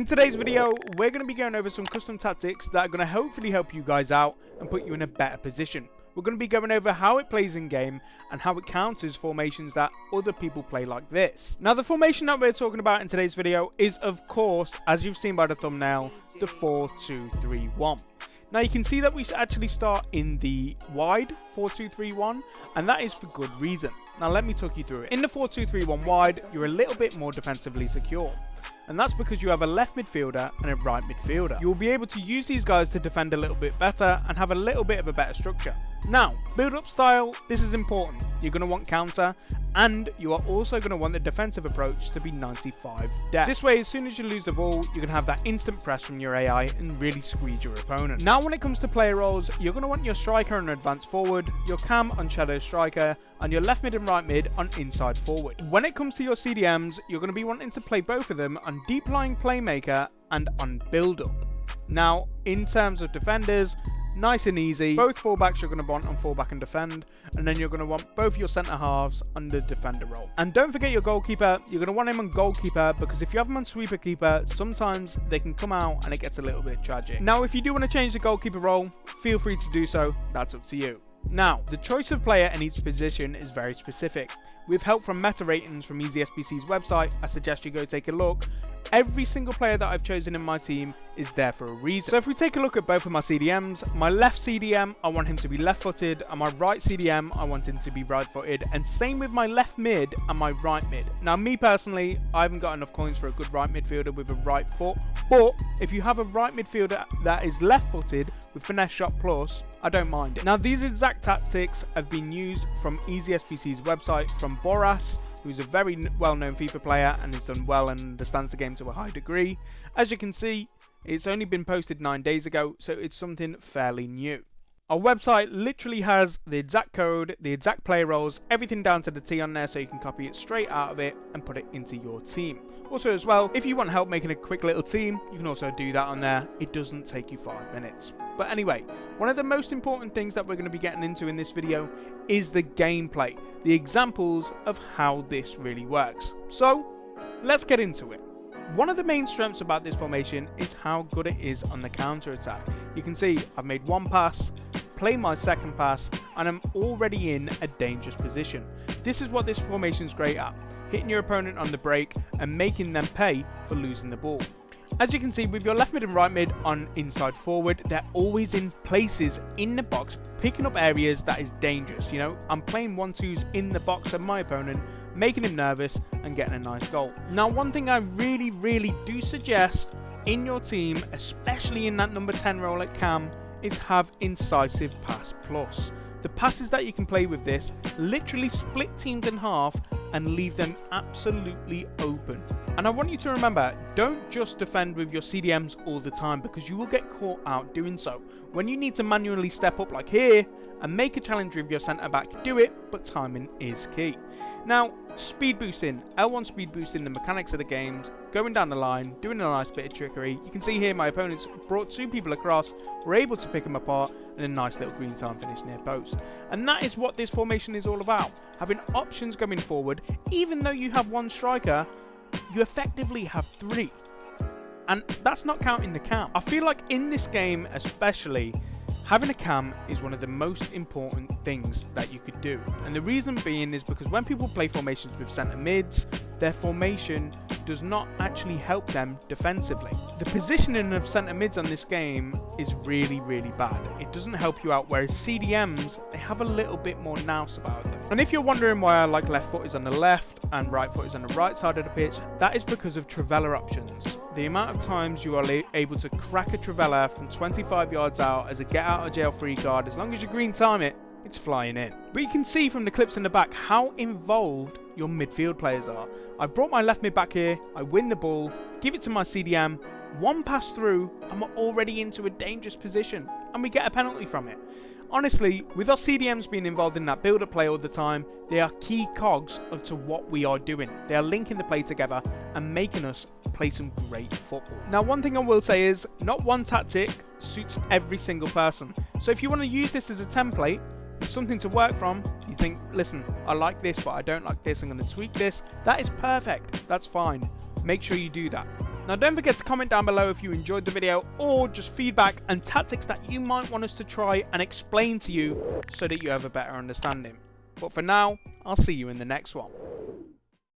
In today's video, we're going to be going over some custom tactics that are going to hopefully help you guys out and put you in a better position. We're going to be going over how it plays in game and how it counters formations that other people play like this. Now, the formation that we're talking about in today's video is, of course, as you've seen by the thumbnail, the 4-2-3-1. Now you can see that we actually start in the wide 4-2-3-1, and that is for good reason. Now let me talk you through it. In the 4-2-3-1 wide, you're a little bit more defensively secure. And that's because you have a left midfielder and a right midfielder. You'll be able to use these guys to defend a little bit better and have a little bit of a better structure. Now, build-up style, this is important. You're going to want counter, and you are also going to want the defensive approach to be 95 depth. This way, as soon as you lose the ball, you can have that instant press from your AI and really squeeze your opponent. Now, when it comes to player roles, you're going to want your striker on advanced forward, your cam on shadow striker, and your left mid and right mid on inside forward. When it comes to your CDMs, you're going to be wanting to play both of them on deep lying playmaker and on build-up. Now, in terms of defenders, nice and easy. Both fullbacks you're going to want on fullback and defend, and then you're going to want both your centre halves on the defender role. And don't forget your goalkeeper. You're going to want him on goalkeeper, because if you have him on sweeper keeper, sometimes they can come out and it gets a little bit tragic. Now, if you do want to change the goalkeeper role, feel free to do so. That's up to you. Now, the choice of player in each position is very specific. With help from meta ratings from EasySBC's website, I suggest you go take a look. Every single player that I've chosen in my team is there for a reason. So if we take a look at both of my CDMs, my left CDM, I want him to be left-footed, and my right CDM, I want him to be right-footed, and same with my left mid and my right mid. Now, me personally, I haven't got enough coins for a good right midfielder with a right foot, but if you have a right midfielder that is left-footed with finesse shot plus, I don't mind it. Now, these exact tactics have been used from EasySBC's website from Boras, who's a very well-known FIFA player and has done well and understands the game to a high degree. As you can see, it's only been posted 9 days ago, so it's something fairly new. Our website literally has the exact code, the exact player roles, everything down to the T on there, so you can copy it straight out of it and put it into your team. Also as well, if you want help making a quick little team, you can also do that on there. It doesn't take you 5 minutes. But anyway, one of the most important things that we're going to be getting into in this video is the gameplay, the examples of how this really works. So, let's get into it. One of the main strengths about this formation is how good it is on the counter attack. You can see I've made one pass, play my second pass, and I'm already in a dangerous position. This is what this formation is great at, hitting your opponent on the break and making them pay for losing the ball. As you can see, with your left mid and right mid on inside forward, they're always in places in the box, picking up areas that is dangerous. You know, I'm playing 1-2s in the box of my opponent, making him nervous and getting a nice goal. Now, one thing I really do suggest in your team, especially in that number 10 role at cam, is have incisive pass plus. The passes that you can play with this literally split teams in half and leave them absolutely open. And I want you to remember, don't just defend with your CDMs all the time, because you will get caught out doing so. When you need to manually step up like here and make a challenge with your centre back, do it, but timing is key. Now, speed boosting, L1 speed boosting, the mechanics of the games, going down the line, doing a nice bit of trickery. You can see here my opponents brought 2 people across, were able to pick them apart, and a nice little green time finish near post. And that is what this formation is all about, having options going forward. Even though you have 1 striker, you effectively have 3. And that's not counting the cam. I feel like in this game especially, having a cam is one of the most important things that you could do. And the reason being is because when people play formations with centre mids, their formation does not actually help them defensively. The positioning of centre mids on this game is really bad. It doesn't help you out, whereas CDMs, they have a little bit more nous about them. And if you're wondering why I like left foot is on the left and right foot is on the right side of the pitch, that is because of Trivela options. The amount of times you are able to crack a Trivela from 25 yards out as a get out of jail free card, as long as you green time it, it's flying in. But you can see from the clips in the back how involved your midfield players are. I brought my left mid back here, I win the ball, give it to my CDM, 1 pass through, and we're already into a dangerous position, and we get a penalty from it. Honestly, with our CDMs being involved in that build-up play all the time, they are key cogs to what we are doing. They are linking the play together and making us play some great football. Now, one thing I will say is, not one tactic suits every single person. So if you want to use this as a template, something to work from, you think, listen, I like this, but I don't like this, I'm going to tweak this, that is perfect, that's fine. Make sure you do that. Now don't forget to comment down below if you enjoyed the video, or just feedback and tactics that you might want us to try and explain to you so that you have a better understanding. But for now, I'll see you in the next one.